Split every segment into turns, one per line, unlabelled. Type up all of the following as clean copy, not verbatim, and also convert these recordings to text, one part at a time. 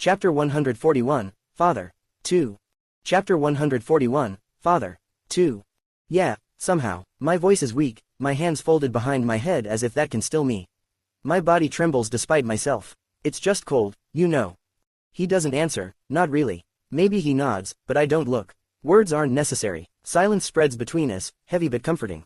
Chapter 141, Father. 2. Chapter 141, Father. 2. Yeah, somehow, my voice is weak, my hands folded behind my head as if that can still me. My body trembles despite myself. It's just cold, you know. He doesn't answer, not really. Maybe he nods, but I don't look. Words aren't necessary. Silence spreads between us, heavy but comforting.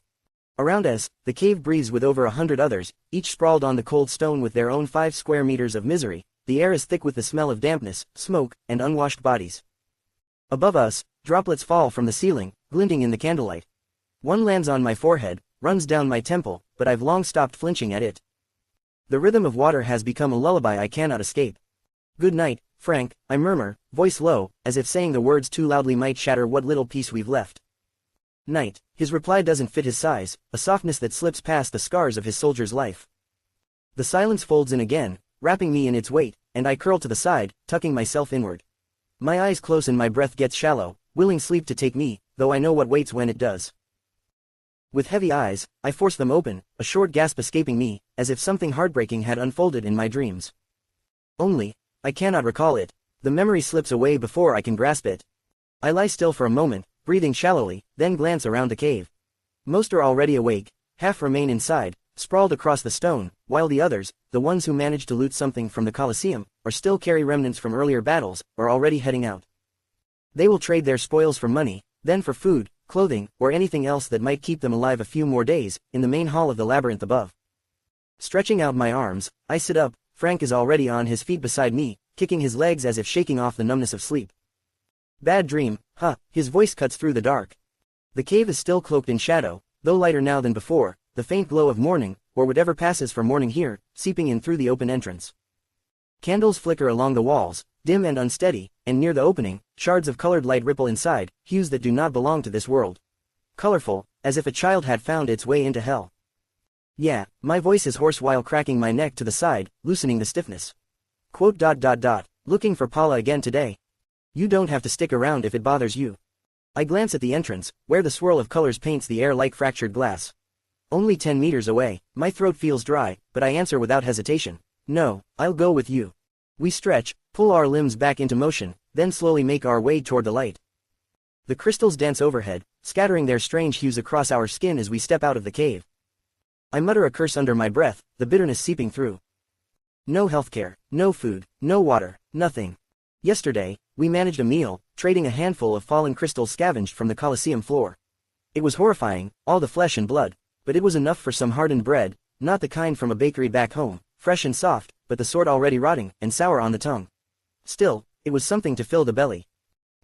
Around us, the cave breathes with over 100 others, each sprawled on the cold stone with their own 5 square meters of misery. The air is thick with the smell of dampness, smoke, and unwashed bodies. Above us, droplets fall from the ceiling, glinting in the candlelight. One lands on my forehead, runs down my temple, but I've long stopped flinching at it. The rhythm of water has become a lullaby I cannot escape. Good night, Frank, I murmur, voice low, as if saying the words too loudly might shatter what little peace we've left. Night. His reply doesn't fit his size, a softness that slips past the scars of his soldier's life. The silence folds in again, wrapping me in its weight, and I curl to the side, tucking myself inward. My eyes close and my breath gets shallow, willing sleep to take me, though I know what waits when it does. With heavy eyes, I force them open, a short gasp escaping me, as if something heartbreaking had unfolded in my dreams. Only, I cannot recall it. The memory slips away before I can grasp it. I lie still for a moment, breathing shallowly, then glance around the cave. Most are already awake, half remain inside, sprawled across the stone, while the others, the ones who managed to loot something from the Colosseum, or still carry remnants from earlier battles, are already heading out. They will trade their spoils for money, then for food, clothing, or anything else that might keep them alive a few more days, in the main hall of the labyrinth above. Stretching out my arms, I sit up. Frank is already on his feet beside me, kicking his legs as if shaking off the numbness of sleep. Bad dream, huh? His voice cuts through the dark. The cave is still cloaked in shadow, though lighter now than before, the faint glow of morning, or whatever passes for morning here, seeping in through the open entrance. Candles flicker along the walls, dim and unsteady, and near the opening, shards of colored light ripple inside, hues that do not belong to this world. Colorful, as if a child had found its way into hell. Yeah, my voice is hoarse while cracking my neck to the side, loosening the stiffness. Quote. Looking for Paula again today. You don't have to stick around if it bothers you. I glance at the entrance, where the swirl of colors paints the air like fractured glass. Only 10 meters away, my throat feels dry, but I answer without hesitation. No, I'll go with you. We stretch, pull our limbs back into motion, then slowly make our way toward the light. The crystals dance overhead, scattering their strange hues across our skin as we step out of the cave. I mutter a curse under my breath, the bitterness seeping through. No healthcare, no food, no water, nothing. Yesterday, we managed a meal, trading a handful of fallen crystals scavenged from the Colosseum floor. It was horrifying, all the flesh and blood, but it was enough for some hardened bread, not the kind from a bakery back home, fresh and soft, but the sort already rotting and sour on the tongue. Still, it was something to fill the belly.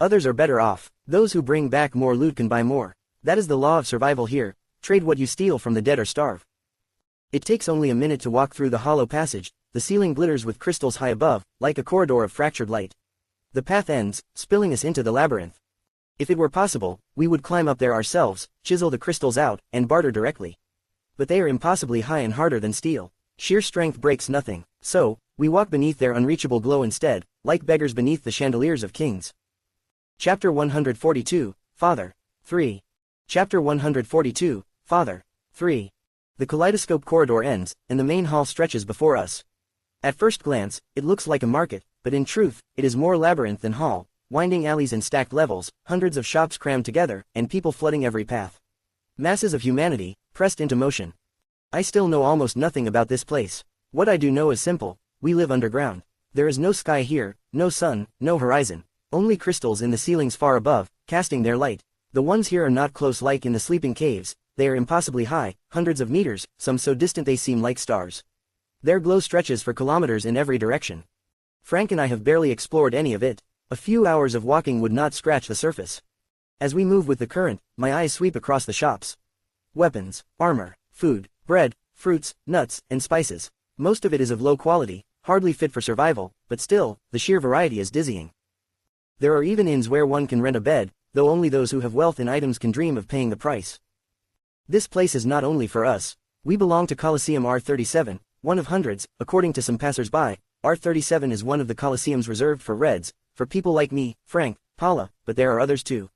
Others are better off. Those who bring back more loot can buy more. That is the law of survival here. Trade what you steal from the dead or starve. It takes only a minute to walk through the hollow passage. The ceiling glitters with crystals high above, like a corridor of fractured light. The path ends, spilling us into the labyrinth. If it were possible, we would climb up there ourselves, chisel the crystals out, and barter directly. But they are impossibly high and harder than steel. Sheer strength breaks nothing, so, we walk beneath their unreachable glow instead, like beggars beneath the chandeliers of kings. Chapter 142, Father. 3. Chapter 142, Father. 3. The kaleidoscope corridor ends, and the main hall stretches before us. At first glance, it looks like a market, but in truth, it is more labyrinth than hall, winding alleys and stacked levels, hundreds of shops crammed together, and people flooding every path. Masses of humanity, pressed into motion. I still know almost nothing about this place. What I do know is simple: we live underground. There is no sky here, no sun, no horizon. Only crystals in the ceilings far above, casting their light. The ones here are not close like in the sleeping caves, they are impossibly high, hundreds of meters, some so distant they seem like stars. Their glow stretches for kilometers in every direction. Frank and I have barely explored any of it. A few hours of walking would not scratch the surface. As we move with the current, my eyes sweep across the shops. Weapons, armor, food, bread, fruits, nuts, and spices. Most of it is of low quality, hardly fit for survival, but still, the sheer variety is dizzying. There are even inns where one can rent a bed, though only those who have wealth in items can dream of paying the price. This place is not only for us. We belong to Colosseum R37, one of hundreds, according to some passers-by. R37 is one of the Colosseums reserved for Reds, for people like me, Frank, Paula, but there are others too.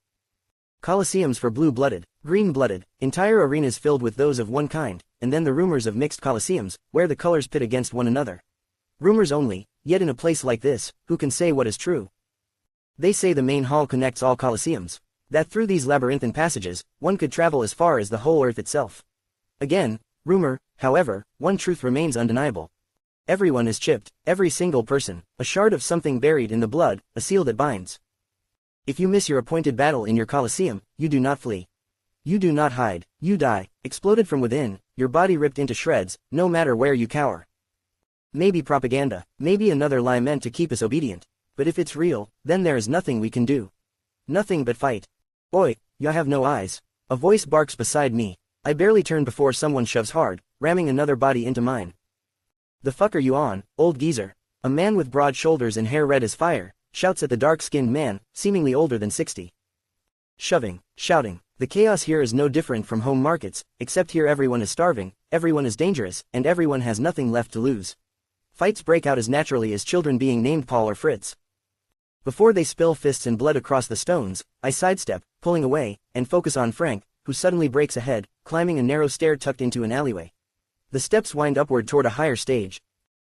Colosseums for blue-blooded, green-blooded, entire arenas filled with those of one kind, and then the rumors of mixed Colosseums, where the colors pit against one another. Rumors only, yet in a place like this, who can say what is true? They say the main hall connects all colosseums, that through these labyrinthine passages, one could travel as far as the whole earth itself. Again, rumor, however, one truth remains undeniable. Everyone is chipped, every single person, a shard of something buried in the blood, a seal that binds. If you miss your appointed battle in your colosseum, you do not flee. You do not hide, you die, exploded from within, your body ripped into shreds, no matter where you cower. Maybe propaganda, maybe another lie meant to keep us obedient, but if it's real, then there is nothing we can do. Nothing but fight. Oi, you have no eyes. A voice barks beside me. I barely turn before someone shoves hard, ramming another body into mine. The fuck are you on, old geezer? A man with broad shoulders and hair red as fire, shouts at the dark-skinned man, seemingly older than 60. Shoving, shouting, the chaos here is no different from home markets, except here everyone is starving, everyone is dangerous, and everyone has nothing left to lose. Fights break out as naturally as children being named Paul or Fritz. Before they spill fists and blood across the stones, I sidestep, pulling away, and focus on Frank, who suddenly breaks ahead, climbing a narrow stair tucked into an alleyway. The steps wind upward toward a higher stage.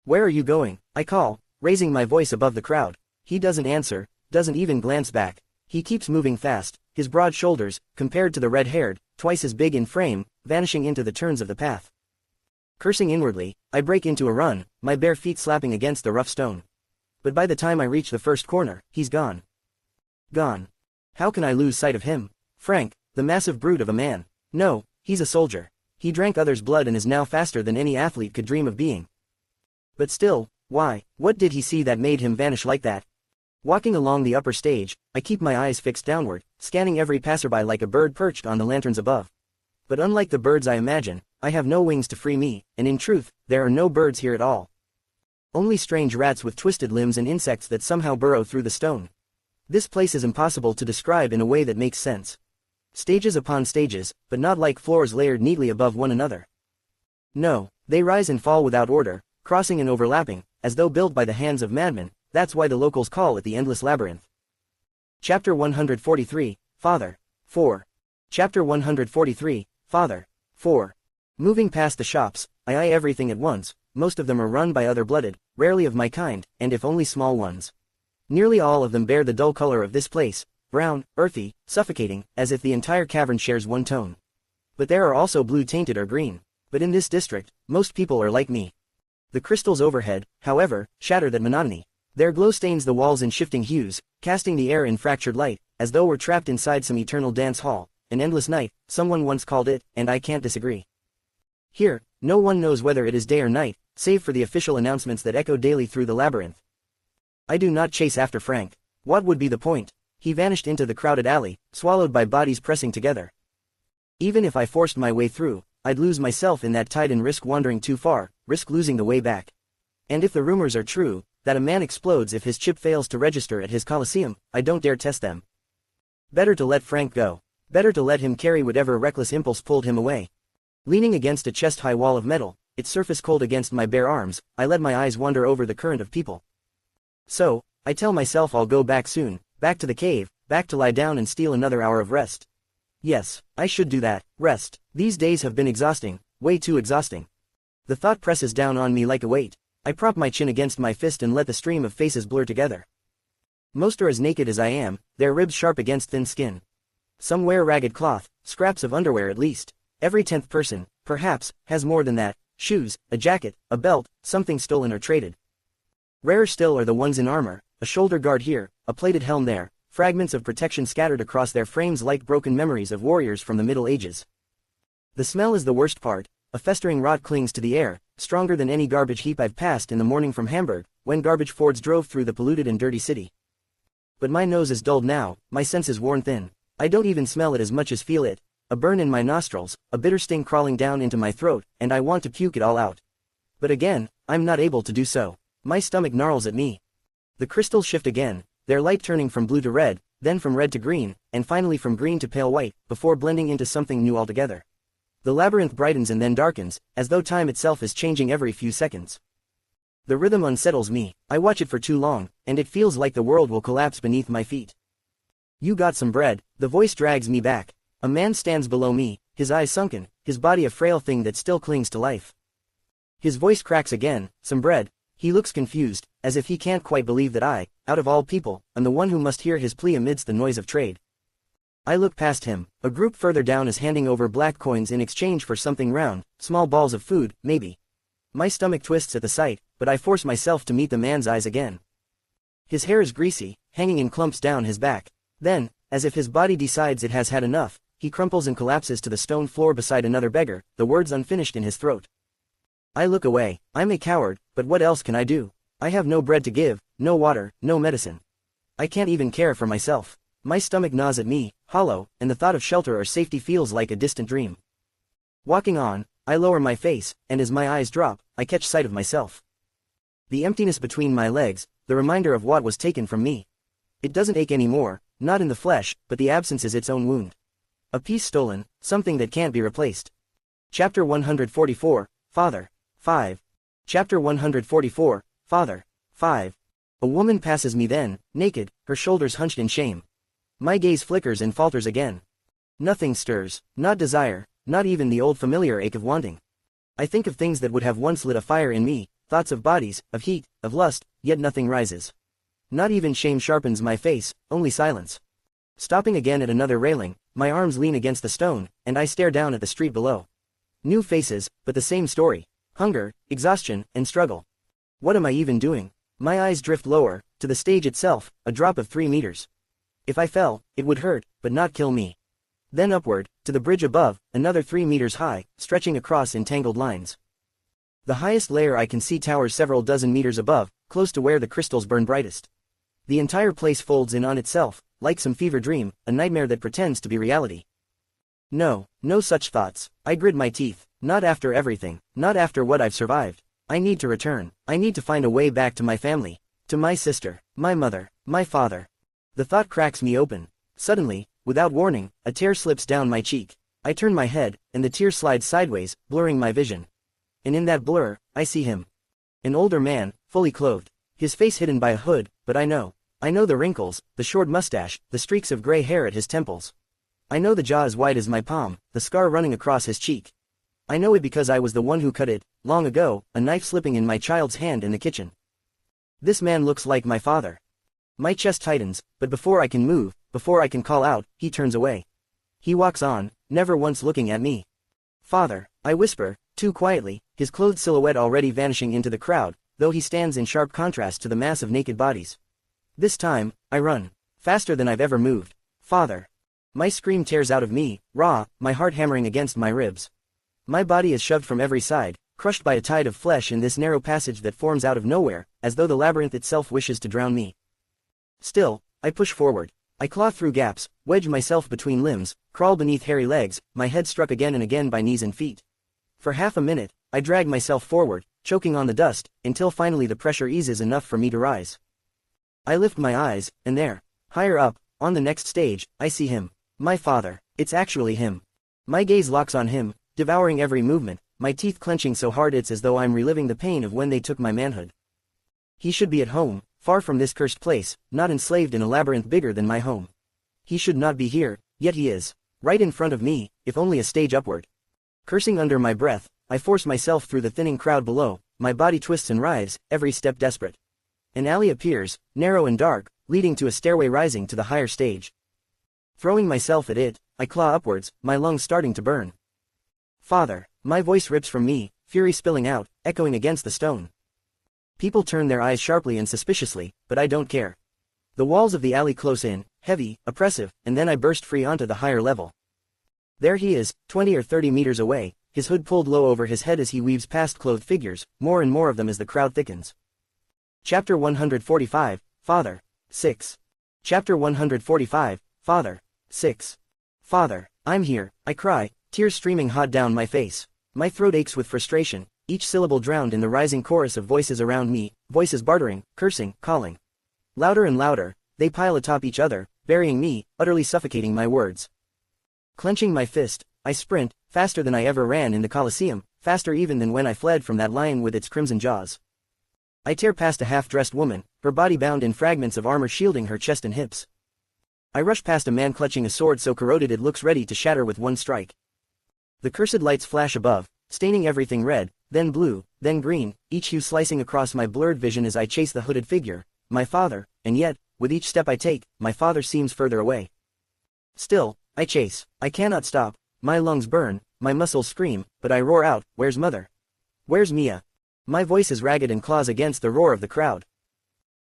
Where are you going? I call, raising my voice above the crowd. He doesn't answer, doesn't even glance back. He keeps moving fast, his broad shoulders, compared to the red-haired, twice as big in frame, vanishing into the turns of the path. Cursing inwardly, I break into a run, my bare feet slapping against the rough stone. But by the time I reach the first corner, he's gone. Gone. How can I lose sight of him? Frank, the massive brute of a man. No, he's a soldier. He drank others' blood and is now faster than any athlete could dream of being. But still, why, what did he see that made him vanish like that? Walking along the upper stage, I keep my eyes fixed downward, scanning every passerby like a bird perched on the lanterns above. But unlike the birds I imagine, I have no wings to free me, and in truth, there are no birds here at all. Only strange rats with twisted limbs and insects that somehow burrow through the stone. This place is impossible to describe in a way that makes sense. Stages upon stages, but not like floors layered neatly above one another. No, they rise and fall without order, crossing and overlapping, as though built by the hands of madmen. That's why the locals call it the Endless Labyrinth. Chapter 143, Father. 4. Chapter 143, Father. 4. Moving past the shops, I eye everything at once. Most of them are run by other blooded, rarely of my kind, and if only small ones. Nearly all of them bear the dull color of this place, brown, earthy, suffocating, as if the entire cavern shares one tone. But there are also blue-tainted or green. But in this district, most people are like me. The crystals overhead, however, shatter that monotony. Their glow stains the walls in shifting hues, casting the air in fractured light, as though we're trapped inside some eternal dance hall, an endless night, someone once called it, and I can't disagree. Here, no one knows whether it is day or night, save for the official announcements that echo daily through the labyrinth. I do not chase after Frank. What would be the point? He vanished into the crowded alley, swallowed by bodies pressing together. Even if I forced my way through, I'd lose myself in that tide and risk wandering too far, risk losing the way back. And if the rumors are true, that a man explodes if his chip fails to register at his coliseum, I don't dare test them. Better to let Frank go. Better to let him carry whatever reckless impulse pulled him away. Leaning against a chest-high wall of metal, its surface cold against my bare arms, I let my eyes wander over the current of people. So, I tell myself I'll go back soon, back to the cave, back to lie down and steal another hour of rest. Yes, I should do that, rest. These days have been exhausting, way too exhausting. The thought presses down on me like a weight. I prop my chin against my fist and let the stream of faces blur together. Most are as naked as I am, their ribs sharp against thin skin. Some wear ragged cloth, scraps of underwear at least. Every 10th person, perhaps, has more than that, shoes, a jacket, a belt, something stolen or traded. Rarer still are the ones in armor, a shoulder guard here, a plated helm there, fragments of protection scattered across their frames like broken memories of warriors from the Middle Ages. The smell is the worst part, a festering rot clings to the air, stronger than any garbage heap I've passed in the morning from Hamburg, when garbage Fords drove through the polluted and dirty city. But my nose is dulled now, my senses worn thin. I don't even smell it as much as feel it, a burn in my nostrils, a bitter sting crawling down into my throat, and I want to puke it all out. But again, I'm not able to do so. My stomach gnarls at me. The crystals shift again, their light turning from blue to red, then from red to green, and finally from green to pale white, before blending into something new altogether. The labyrinth brightens and then darkens, as though time itself is changing every few seconds. The rhythm unsettles me. I watch it for too long, and it feels like the world will collapse beneath my feet. You got some bread. The voice drags me back. A man stands below me, his eyes sunken, his body a frail thing that still clings to life. His voice cracks again. Some bread. He looks confused, as if he can't quite believe that I, out of all people, am the one who must hear his plea amidst the noise of trade. I look past him. A group further down is handing over black coins in exchange for something round, small balls of food, maybe. My stomach twists at the sight, but I force myself to meet the man's eyes again. His hair is greasy, hanging in clumps down his back. Then, as if his body decides it has had enough, he crumples and collapses to the stone floor beside another beggar, the words unfinished in his throat. I look away. I'm a coward, but what else can I do? I have no bread to give, no water, no medicine. I can't even care for myself. My stomach gnaws at me, hollow, and the thought of shelter or safety feels like a distant dream. Walking on, I lower my face, and as my eyes drop, I catch sight of myself. The emptiness between my legs, the reminder of what was taken from me. It doesn't ache anymore, not in the flesh, but the absence is its own wound. A piece stolen, something that can't be replaced. Chapter 144, Father. 5. Chapter 144, Father. 5. A woman passes me then, naked, her shoulders hunched in shame. My gaze flickers and falters again. Nothing stirs, not desire, not even the old familiar ache of wanting. I think of things that would have once lit a fire in me, thoughts of bodies, of heat, of lust, yet nothing rises. Not even shame sharpens my face, only silence. Stopping again at another railing, my arms lean against the stone, and I stare down at the street below. New faces, but the same story. Hunger, exhaustion, and struggle. What am I even doing? My eyes drift lower, to the stage itself, a drop of 3 meters. If I fell, it would hurt, but not kill me. Then upward, to the bridge above, another 3 meters high, stretching across in tangled lines. The highest layer I can see towers several dozen meters above, close to where the crystals burn brightest. The entire place folds in on itself, like some fever dream, a nightmare that pretends to be reality. No, no such thoughts. I grit my teeth. Not after everything, not after what I've survived. I need to return. I need to find a way back to my family, to my sister, my mother, my father. The thought cracks me open. Suddenly, without warning, a tear slips down my cheek. I turn my head, and the tear slides sideways, blurring my vision. And in that blur, I see him. An older man, fully clothed. His face hidden by a hood, but I know the wrinkles, the short mustache, the streaks of gray hair at his temples. I know the jaw as wide as my palm, the scar running across his cheek. I know it because I was the one who cut it, long ago, a knife slipping in my child's hand in the kitchen. This man looks like my father. My chest tightens, but before I can move, before I can call out, he turns away. He walks on, never once looking at me. Father, I whisper, too quietly, his clothed silhouette already vanishing into the crowd, though he stands in sharp contrast to the mass of naked bodies. This time, I run, faster than I've ever moved. Father. My scream tears out of me, raw, my heart hammering against my ribs. My body is shoved from every side, crushed by a tide of flesh in this narrow passage that forms out of nowhere, as though the labyrinth itself wishes to drown me. Still, I push forward. I claw through gaps, wedge myself between limbs, crawl beneath hairy legs, my head struck again and again by knees and feet. For half a minute, I drag myself forward, choking on the dust, until finally the pressure eases enough for me to rise. I lift my eyes, and there, higher up, on the next stage, I see him. My father. It's actually him. My gaze locks on him, devouring every movement, my teeth clenching so hard it's as though I'm reliving the pain of when they took my manhood. He should be at home, far from this cursed place, not enslaved in a labyrinth bigger than my home. He should not be here, yet he is. Right in front of me, if only a stage upward. Cursing under my breath, I force myself through the thinning crowd below, my body twists and writhes, every step desperate. An alley appears, narrow and dark, leading to a stairway rising to the higher stage. Throwing myself at it, I claw upwards, my lungs starting to burn. Father. My voice rips from me, fury spilling out, echoing against the stone. People turn their eyes sharply and suspiciously, but I don't care. The walls of the alley close in, heavy, oppressive, and then I burst free onto the higher level. There he is, 20 or 30 meters away, his hood pulled low over his head as he weaves past clothed figures, more and more of them as the crowd thickens. Chapter 145, Father. 6. Chapter 145, Father. 6. Father, I'm here, I cry, tears streaming hot down my face. My throat aches with frustration, each syllable drowned in the rising chorus of voices around me, voices bartering, cursing, calling. Louder and louder, they pile atop each other, burying me, utterly suffocating my words. Clenching my fist, I sprint, faster than I ever ran in the Colosseum, faster even than when I fled from that lion with its crimson jaws. I tear past a half-dressed woman, her body bound in fragments of armor shielding her chest and hips. I rush past a man clutching a sword so corroded it looks ready to shatter with one strike. The cursed lights flash above, staining everything red, then blue, then green, each hue slicing across my blurred vision as I chase the hooded figure, my father, and yet, with each step I take, my father seems further away. Still, I chase. I cannot stop. My lungs burn, my muscles scream, but I roar out, "Where's mother? Where's Mia?" My voice is ragged and claws against the roar of the crowd.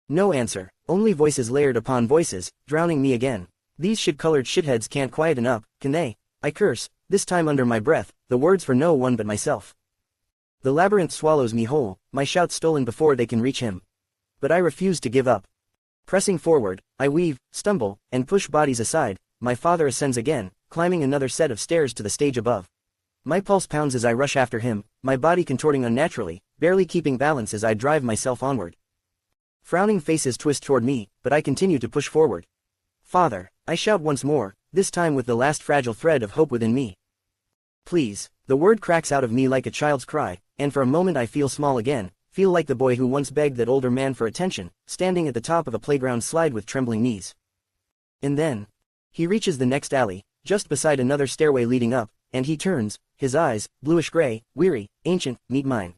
No answer, only voices layered upon voices, drowning me again. These shit-colored shitheads can't quieten up, can they? I curse, this time under my breath, the words for no one but myself. The labyrinth swallows me whole, my shouts stolen before they can reach him. But I refuse to give up. Pressing forward, I weave, stumble, and push bodies aside. My father ascends again, climbing another set of stairs to the stage above. My pulse pounds as I rush after him, my body contorting unnaturally, barely keeping balance as I drive myself onward. Frowning faces twist toward me, but I continue to push forward. "Father," I shout once more, this time with the last fragile thread of hope within me. "Please." The word cracks out of me like a child's cry, and for a moment I feel small again, feel like the boy who once begged that older man for attention, standing at the top of a playground slide with trembling knees. And then, he reaches the next alley, just beside another stairway leading up, and he turns, his eyes, bluish-gray, weary, ancient, meet mine.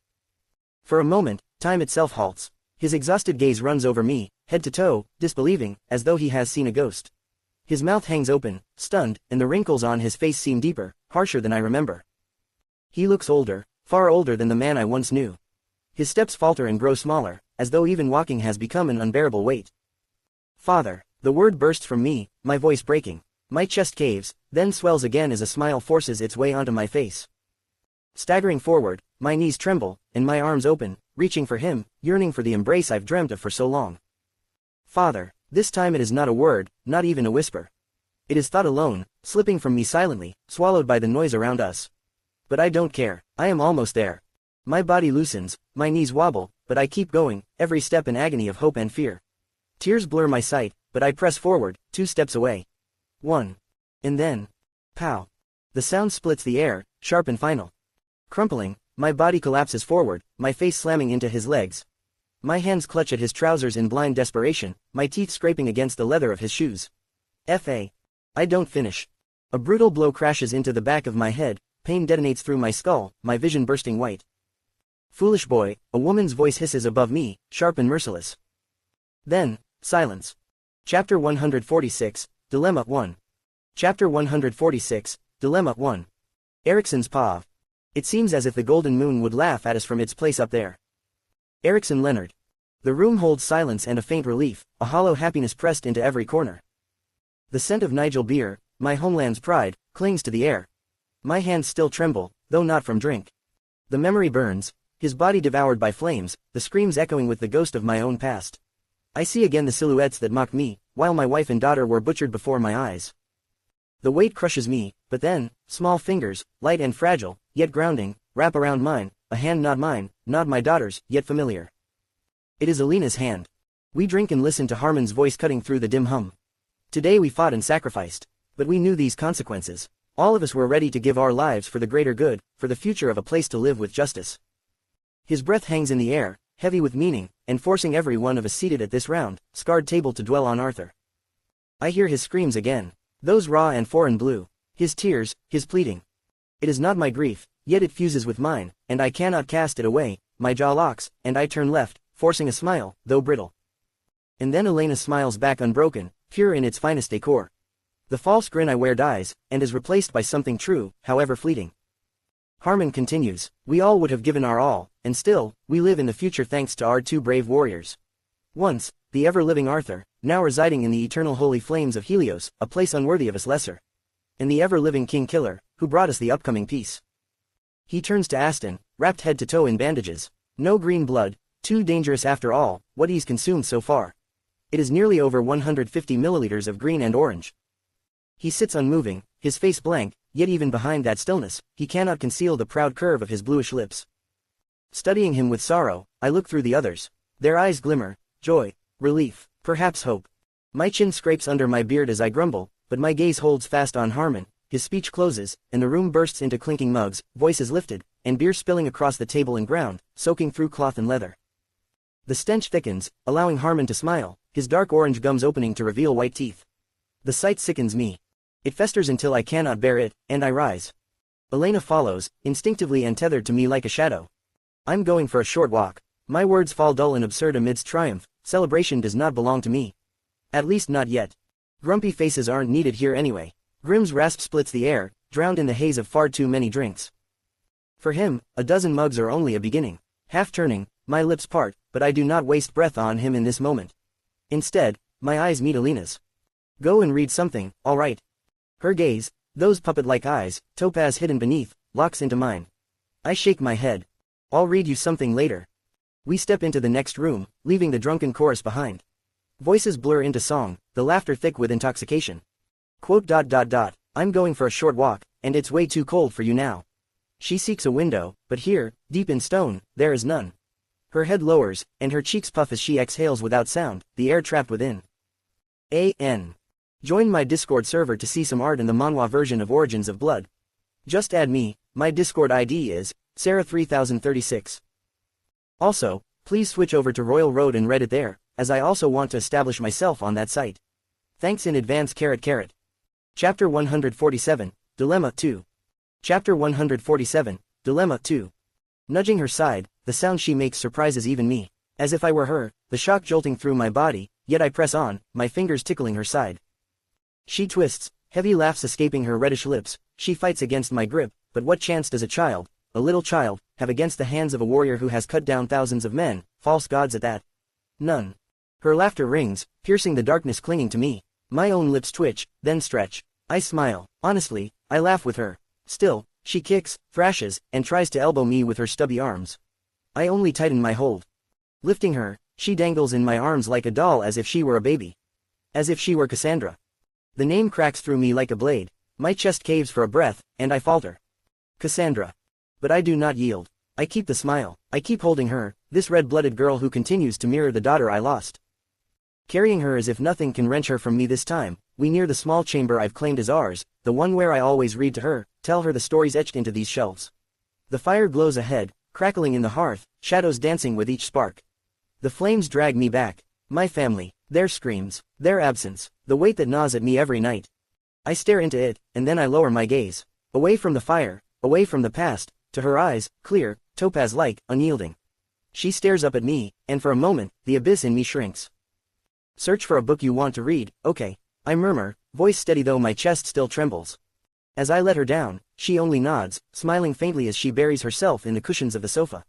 For a moment, time itself halts. His exhausted gaze runs over me, head to toe, disbelieving, as though he has seen a ghost. His mouth hangs open, stunned, and the wrinkles on his face seem deeper, harsher than I remember. He looks older, far older than the man I once knew. His steps falter and grow smaller, as though even walking has become an unbearable weight. "Father," the word bursts from me, my voice breaking. My chest caves, then swells again as a smile forces its way onto my face. Staggering forward, my knees tremble, and my arms open, reaching for him, yearning for the embrace I've dreamt of for so long. "Father," this time it is not a word, not even a whisper. It is thought alone, slipping from me silently, swallowed by the noise around us. But I don't care, I am almost there. My body loosens, my knees wobble, but I keep going, every step an agony of hope and fear. Tears blur my sight, but I press forward, 2 steps away. 1. And then, pow. The sound splits the air, sharp and final. Crumpling, my body collapses forward, my face slamming into his legs. My hands clutch at his trousers in blind desperation, my teeth scraping against the leather of his shoes. F.A. I don't finish. A brutal blow crashes into the back of my head, pain detonates through my skull, my vision bursting white. "Foolish boy," a woman's voice hisses above me, sharp and merciless. Then, silence. Chapter 146, Dilemma 1. Chapter 146, Dilemma 1. Ericsson's POV. It seems as if the golden moon would laugh at us from its place up there. Ericsson Leonard. The room holds silence and a faint relief, a hollow happiness pressed into every corner. The scent of Nigel beer, my homeland's pride, clings to the air. My hands still tremble, though not from drink. The memory burns, his body devoured by flames, the screams echoing with the ghost of my own past. I see again the silhouettes that mocked me, while my wife and daughter were butchered before my eyes. The weight crushes me, but then, small fingers, light and fragile, yet grounding, wrap around mine, a hand not mine, not my daughter's, yet familiar. It is Alina's hand. We drink and listen to Harmon's voice cutting through the dim hum. Today we fought and sacrificed, but we knew these consequences. All of us were ready to give our lives for the greater good, for the future of a place to live with justice. His breath hangs in the air, heavy with meaning, and forcing every one of us seated at this round, scarred table to dwell on Arthur. I hear his screams again, those raw and foreign blue, his tears, his pleading. It is not my grief, yet it fuses with mine, and I cannot cast it away. My jaw locks, and I turn left, forcing a smile, though brittle. And then Elena smiles back unbroken, pure in its finest decor. The false grin I wear dies, and is replaced by something true, however fleeting. Harmon continues, "We all would have given our all, and still, we live in the future thanks to our 2 brave warriors. Once, the ever-living Arthur, now residing in the eternal holy flames of Helios, a place unworthy of us lesser. And the ever-living King Killer, who brought us the upcoming peace." He turns to Aston, wrapped head to toe in bandages. No green blood, too dangerous after all, what he's consumed so far. It is nearly over 150 milliliters of green and orange. He sits unmoving, his face blank, yet even behind that stillness, he cannot conceal the proud curve of his bluish lips. Studying him with sorrow, I look through the others. Their eyes glimmer, joy, relief, perhaps hope. My chin scrapes under my beard as I grumble, but my gaze holds fast on Harmon. His speech closes, and the room bursts into clinking mugs, voices lifted, and beer spilling across the table and ground, soaking through cloth and leather. The stench thickens, allowing Harmon to smile, his dark orange gums opening to reveal white teeth. The sight sickens me. It festers until I cannot bear it, and I rise. Elena follows, instinctively and tethered to me like a shadow. I'm going for a short walk. My words fall dull and absurd amidst triumph. Celebration does not belong to me. At least not yet. Grumpy faces aren't needed here anyway. Grimm's rasp splits the air, drowned in the haze of far too many drinks. For him, a dozen mugs are only a beginning. Half turning, my lips part, but I do not waste breath on him in this moment. Instead, my eyes meet Alina's. Go and read something, all right. Her gaze, those puppet-like eyes, topaz hidden beneath, locks into mine. I shake my head. I'll read you something later. We step into the next room, leaving the drunken chorus behind. Voices blur into song, the laughter thick with intoxication. Quote. I'm going for a short walk, and it's way too cold for you now. She seeks a window, but here, deep in stone, there is none. Her head lowers, and her cheeks puff as she exhales without sound, the air trapped within. A.N. Join my Discord server to see some art in the manhwa version of Origins of Blood. Just add me, my Discord ID is Sarah3036. Also, please switch over to Royal Road and Reddit there, as I also want to establish myself on that site. Thanks in advance. Chapter 147, Dilemma 2. Chapter 147, Dilemma 2. Nudging her side, the sound she makes surprises even me. As if I were her, the shock jolting through my body, yet I press on, my fingers tickling her side. She twists, heavy laughs escaping her reddish lips. She fights against my grip, but what chance does a little child, have against the hands of a warrior who has cut down thousands of men, false gods at that? None. Her laughter rings, piercing the darkness clinging to me. My own lips twitch, then stretch. I smile. Honestly, I laugh with her. Still, she kicks, thrashes, and tries to elbow me with her stubby arms. I only tighten my hold. Lifting her, she dangles in my arms like a doll as if she were a baby. As if she were Cassandra. The name cracks through me like a blade. My chest caves for a breath, and I falter. Cassandra. But I do not yield. I keep the smile. I keep holding her, this red-blooded girl who continues to mirror the daughter I lost. Carrying her as if nothing can wrench her from me this time, we near the small chamber I've claimed as ours, the one where I always read to her, tell her the stories etched into these shelves. The fire glows ahead, crackling in the hearth, shadows dancing with each spark. The flames drag me back. My family, their screams, their absence, the weight that gnaws at me every night. I stare into it, and then I lower my gaze. Away from the fire, away from the past, to her eyes, clear, topaz-like, unyielding. She stares up at me, and for a moment, the abyss in me shrinks. Search for a book you want to read, okay. I murmur, voice steady though my chest still trembles. As I let her down, she only nods, smiling faintly as she buries herself in the cushions of the sofa.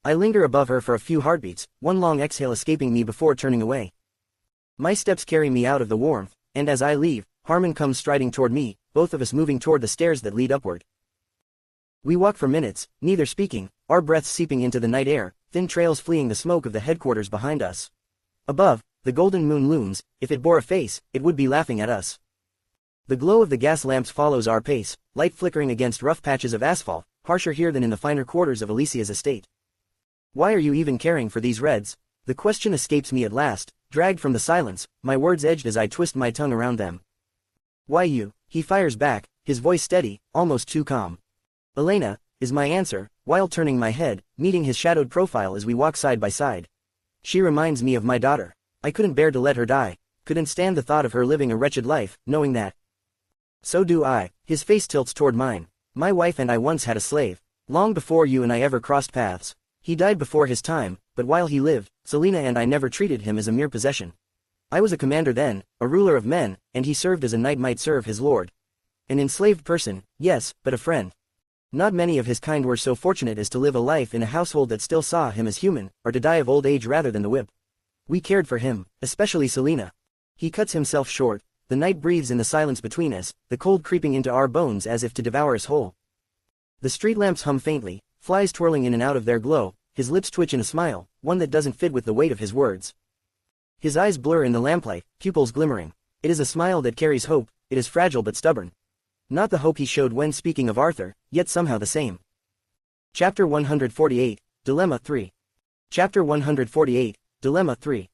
I linger above her for a few heartbeats, one long exhale escaping me before turning away. My steps carry me out of the warmth, and as I leave, Harmon comes striding toward me, both of us moving toward the stairs that lead upward. We walk for minutes, neither speaking, our breaths seeping into the night air, thin trails fleeing the smoke of the headquarters behind us. Above, the golden moon looms. If it bore a face, it would be laughing at us. The glow of the gas lamps follows our pace, light flickering against rough patches of asphalt, harsher here than in the finer quarters of Alicia's estate. Why are you even caring for these reds? The question escapes me at last, dragged from the silence, my words edged as I twist my tongue around them. Why you? He fires back, his voice steady, almost too calm. Elena, is my answer, while turning my head, meeting his shadowed profile as we walk side by side. She reminds me of my daughter. I couldn't bear to let her die, couldn't stand the thought of her living a wretched life, knowing that. So do I. His face tilts toward mine. My wife and I once had a slave, long before you and I ever crossed paths. He died before his time, but while he lived, Selena and I never treated him as a mere possession. I was a commander then, a ruler of men, and he served as a knight might serve his lord. An enslaved person, yes, but a friend. Not many of his kind were so fortunate as to live a life in a household that still saw him as human, or to die of old age rather than the whip. We cared for him, especially Selena. He cuts himself short, the night breathes in the silence between us, the cold creeping into our bones as if to devour us whole. The street lamps hum faintly, flies twirling in and out of their glow, his lips twitch in a smile, one that doesn't fit with the weight of his words. His eyes blur in the lamplight, pupils glimmering. It is a smile that carries hope, it is fragile but stubborn. Not the hope he showed when speaking of Arthur, yet somehow the same. Chapter 148, Dilemma 3. Chapter 148, Dilemma 3.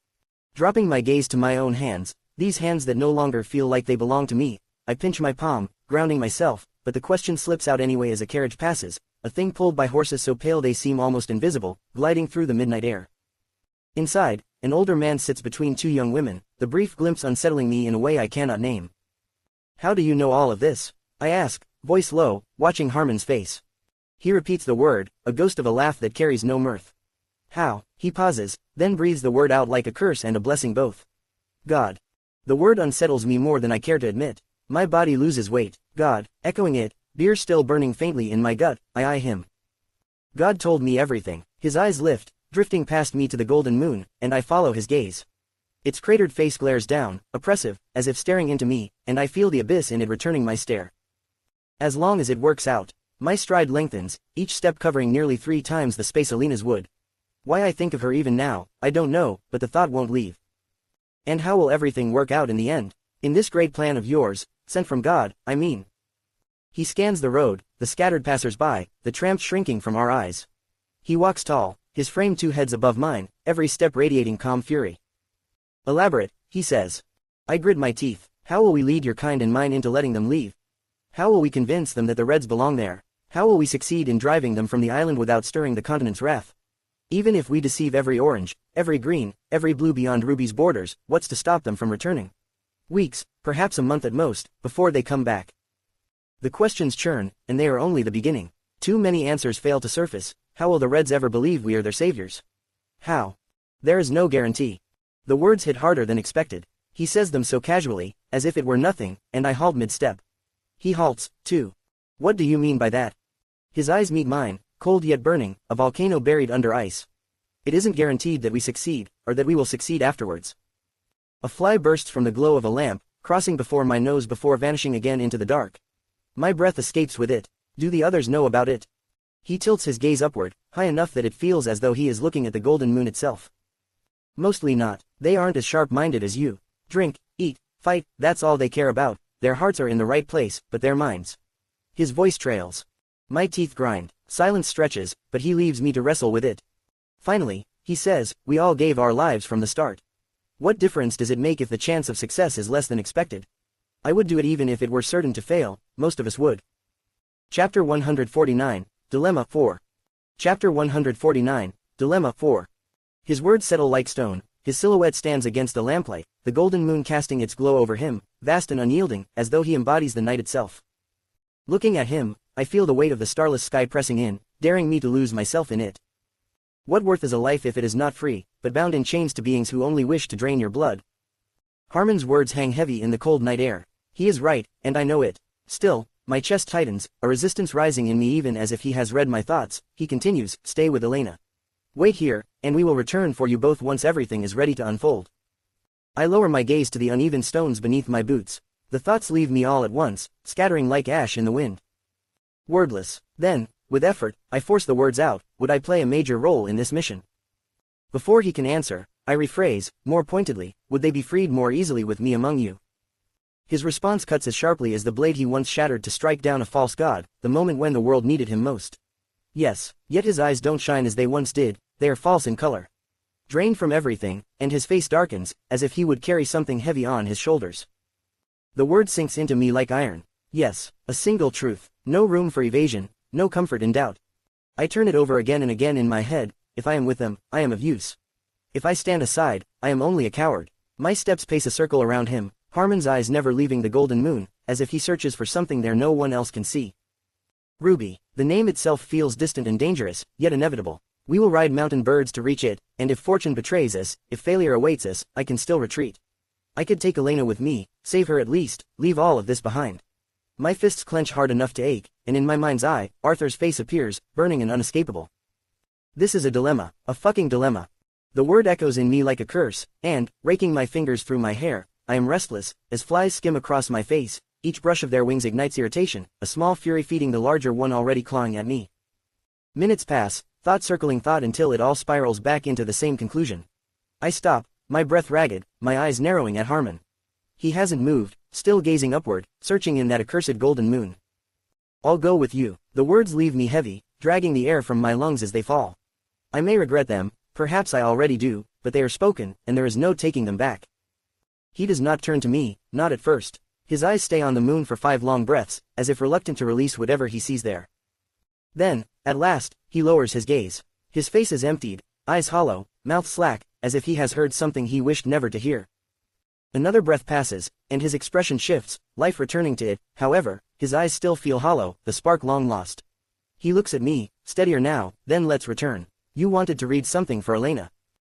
Dropping my gaze to my own hands, these hands that no longer feel like they belong to me, I pinch my palm, grounding myself, but the question slips out anyway as a carriage passes, a thing pulled by horses so pale they seem almost invisible, gliding through the midnight air. Inside, an older man sits between two young women, the brief glimpse unsettling me in a way I cannot name. How do you know all of this? I ask, voice low, watching Harmon's face. He repeats the word, a ghost of a laugh that carries no mirth. How? He pauses, then breathes the word out like a curse and a blessing both. God. The word unsettles me more than I care to admit. My body loses weight. God, echoing it, beer still burning faintly in my gut, I eye him. God told me everything. His eyes lift, drifting past me to the golden moon, and I follow his gaze. Its cratered face glares down, oppressive, as if staring into me, and I feel the abyss in it returning my stare. As long as it works out. My stride lengthens, each step covering nearly 3 times the space Alina's would. Why I think of her even now, I don't know, but the thought won't leave. And how will everything work out in the end? In this great plan of yours, sent from God, I mean. He scans the road, the scattered passers-by, the tramps shrinking from our eyes. He walks tall, his frame 2 heads above mine, every step radiating calm fury. Elaborate, he says. I grit my teeth. How will we lead your kind and mine into letting them leave? How will we convince them that the Reds belong there? How will we succeed in driving them from the island without stirring the continent's wrath? Even if we deceive every orange, every green, every blue beyond Ruby's borders, what's to stop them from returning? Weeks, perhaps a month at most, before they come back. The questions churn, and they are only the beginning. Too many answers fail to surface. How will the Reds ever believe we are their saviors? How? There is no guarantee. The words hit harder than expected. He says them so casually, as if it were nothing, and I halt mid-step. He halts, too. What do you mean by that? His eyes meet mine, cold yet burning, a volcano buried under ice. It isn't guaranteed that we succeed, or that we will succeed afterwards. A fly bursts from the glow of a lamp, crossing before my nose before vanishing again into the dark. My breath escapes with it. Do the others know about it? He tilts his gaze upward, high enough that it feels as though he is looking at the golden moon itself. Mostly not. They aren't as sharp-minded as you. Drink, eat, fight, that's all they care about. Their hearts are in the right place, but their minds. His voice trails. My teeth grind. Silence stretches, but he leaves me to wrestle with it. Finally, he says, we all gave our lives from the start. What difference does it make if the chance of success is less than expected? I would do it even if it were certain to fail, most of us would. Chapter 149, Dilemma 4. Chapter 149, Dilemma 4. His words settle like stone, his silhouette stands against the lamplight, the golden moon casting its glow over him, vast and unyielding, as though he embodies the night itself. Looking at him, I feel the weight of the starless sky pressing in, daring me to lose myself in it. What worth is a life if it is not free, but bound in chains to beings who only wish to drain your blood? Harmon's words hang heavy in the cold night air. He is right, and I know it. Still, my chest tightens, a resistance rising in me even as if he has read my thoughts. He continues, stay with Elena. Wait here, and we will return for you both once everything is ready to unfold. I lower my gaze to the uneven stones beneath my boots. The thoughts leave me all at once, scattering like ash in the wind. Wordless. Then, with effort, I force the words out, would I play a major role in this mission? Before he can answer, I rephrase, more pointedly, would they be freed more easily with me among you? His response cuts as sharply as the blade he once shattered to strike down a false god, the moment when the world needed him most. Yes, yet his eyes don't shine as they once did, they are false in color. Drained from everything, and his face darkens, as if he would carry something heavy on his shoulders. The word sinks into me like iron. Yes, a single truth, no room for evasion, no comfort in doubt. I turn it over again and again in my head, if I am with them, I am of use. If I stand aside, I am only a coward. My steps pace a circle around him, Harmon's eyes never leaving the golden moon, as if he searches for something there no one else can see. Ruby, the name itself feels distant and dangerous, yet inevitable. We will ride mountain birds to reach it, and if fortune betrays us, if failure awaits us, I can still retreat. I could take Elena with me, save her at least, leave all of this behind. My fists clench hard enough to ache, and in my mind's eye, Arthur's face appears, burning and unescapable. This is a dilemma, a fucking dilemma. The word echoes in me like a curse, and, raking my fingers through my hair, I am restless, as flies skim across my face, each brush of their wings ignites irritation, a small fury feeding the larger one already clawing at me. Minutes pass, thought circling thought until it all spirals back into the same conclusion. I stop, my breath ragged, my eyes narrowing at Harmon. He hasn't moved, still gazing upward, searching in that accursed golden moon. I'll go with you. The words leave me heavy, dragging the air from my lungs as they fall. I may regret them, perhaps I already do, but they are spoken, and there is no taking them back. He does not turn to me, not at first. His eyes stay on the moon for 5 long breaths, as if reluctant to release whatever he sees there. Then, at last, he lowers his gaze. His face is emptied, eyes hollow, mouth slack, as if he has heard something he wished never to hear. Another breath passes, and his expression shifts, life returning to it. However, his eyes still feel hollow, the spark long lost. He looks at me, steadier now, then let's return. You wanted to read something for Elena.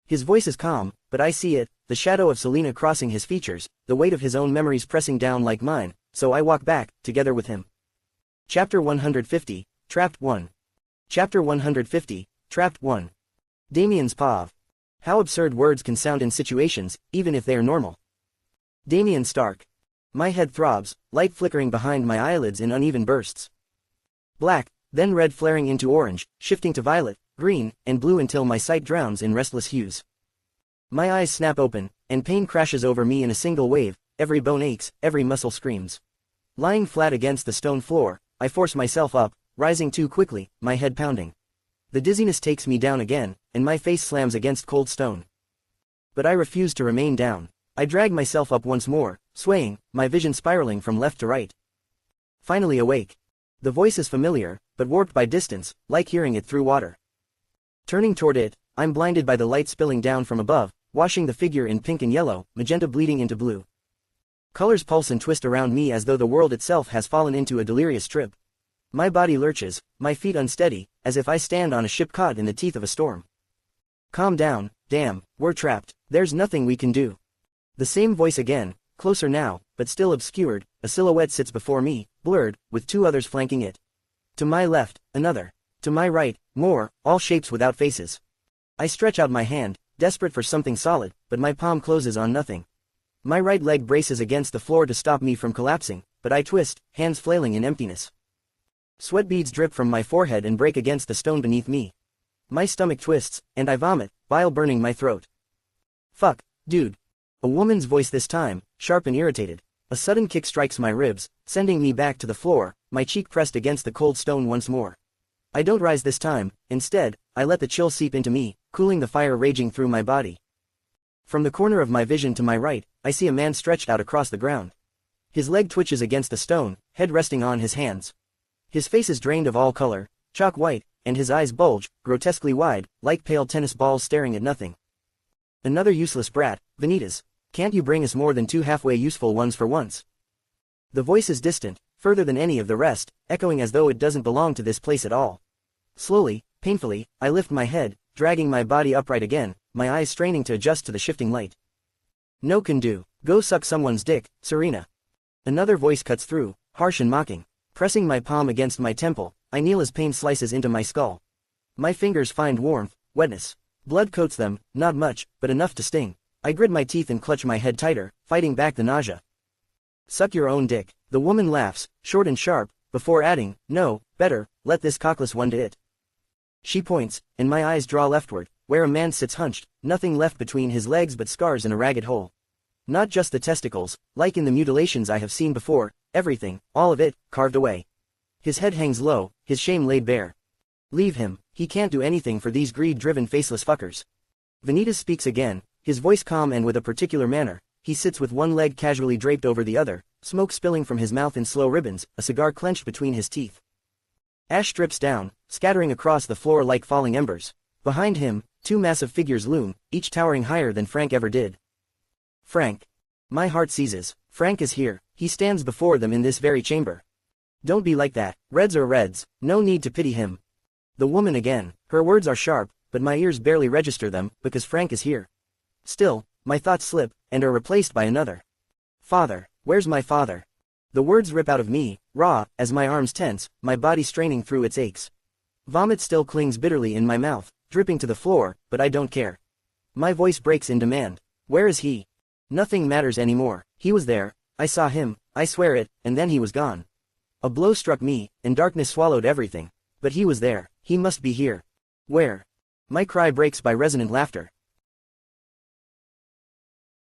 His voice is calm, but I see it, the shadow of Selena crossing his features, the weight of his own memories pressing down like mine, so I walk back, together with him. Chapter 150, Trapped 1. Chapter 150, Trapped 1. Damien's Pav. How absurd words can sound in situations, even if they are normal. Damien Stark. My head throbs, light flickering behind my eyelids in uneven bursts. Black, then red flaring into orange, shifting to violet, green, and blue until my sight drowns in restless hues. My eyes snap open, and pain crashes over me in a single wave, every bone aches, every muscle screams. Lying flat against the stone floor, I force myself up, rising too quickly, my head pounding. The dizziness takes me down again, and my face slams against cold stone. But I refuse to remain down. I drag myself up once more, swaying, my vision spiraling from left to right. Finally awake. The voice is familiar, but warped by distance, like hearing it through water. Turning toward it, I'm blinded by the light spilling down from above, washing the figure in pink and yellow, magenta bleeding into blue. Colors pulse and twist around me as though the world itself has fallen into a delirious trip. My body lurches, my feet unsteady, as if I stand on a ship caught in the teeth of a storm. Calm down, damn, we're trapped, there's nothing we can do. The same voice again, closer now, but still obscured, a silhouette sits before me, blurred, with two others flanking it. To my left, another. To my right, more, all shapes without faces. I stretch out my hand, desperate for something solid, but my palm closes on nothing. My right leg braces against the floor to stop me from collapsing, but I twist, hands flailing in emptiness. Sweat beads drip from my forehead and break against the stone beneath me. My stomach twists, and I vomit, bile burning my throat. Fuck, dude. A woman's voice this time, sharp and irritated. A sudden kick strikes my ribs, sending me back to the floor, my cheek pressed against the cold stone once more. I don't rise this time, instead, I let the chill seep into me, cooling the fire raging through my body. From the corner of my vision to my right, I see a man stretched out across the ground. His leg twitches against the stone, head resting on his hands. His face is drained of all color, chalk white, and his eyes bulge, grotesquely wide, like pale tennis balls staring at nothing. Another useless brat, Vanitas. Can't you bring us more than two halfway useful ones for once? The voice is distant, further than any of the rest, echoing as though it doesn't belong to this place at all. Slowly, painfully, I lift my head, dragging my body upright again, my eyes straining to adjust to the shifting light. No can do. Go suck someone's dick, Serena. Another voice cuts through, harsh and mocking. Pressing my palm against my temple, I kneel as pain slices into my skull. My fingers find warmth, wetness. Blood coats them, not much, but enough to sting. I grit my teeth and clutch my head tighter, fighting back the nausea. Suck your own dick. The woman laughs, short and sharp, before adding, no, better, let this cockless one do it. She points, and my eyes draw leftward, where a man sits hunched, nothing left between his legs but scars and a ragged hole. Not just the testicles, like in the mutilations I have seen before, everything, all of it, carved away. His head hangs low, his shame laid bare. Leave him, he can't do anything for these greed-driven faceless fuckers. Vanitas speaks again, his voice calm and with a particular manner. He sits with one leg casually draped over the other, smoke spilling from his mouth in slow ribbons, a cigar clenched between his teeth. Ash drips down, scattering across the floor like falling embers. Behind him, two massive figures loom, each towering higher than Frank ever did. Frank. My heart seizes. Frank is here, he stands before them in this very chamber. Don't be like that, Reds are Reds, no need to pity him. The woman again, her words are sharp, but my ears barely register them, because Frank is here. Still, my thoughts slip, and are replaced by another. Father, where's my father? The words rip out of me, raw, as my arms tense, my body straining through its aches. Vomit still clings bitterly in my mouth, dripping to the floor, but I don't care. My voice breaks in demand. Where is he? Nothing matters anymore. He was there, I saw him, I swear it, and then he was gone. A blow struck me, and darkness swallowed everything. But he was there, he must be here. Where? My cry breaks by resonant laughter.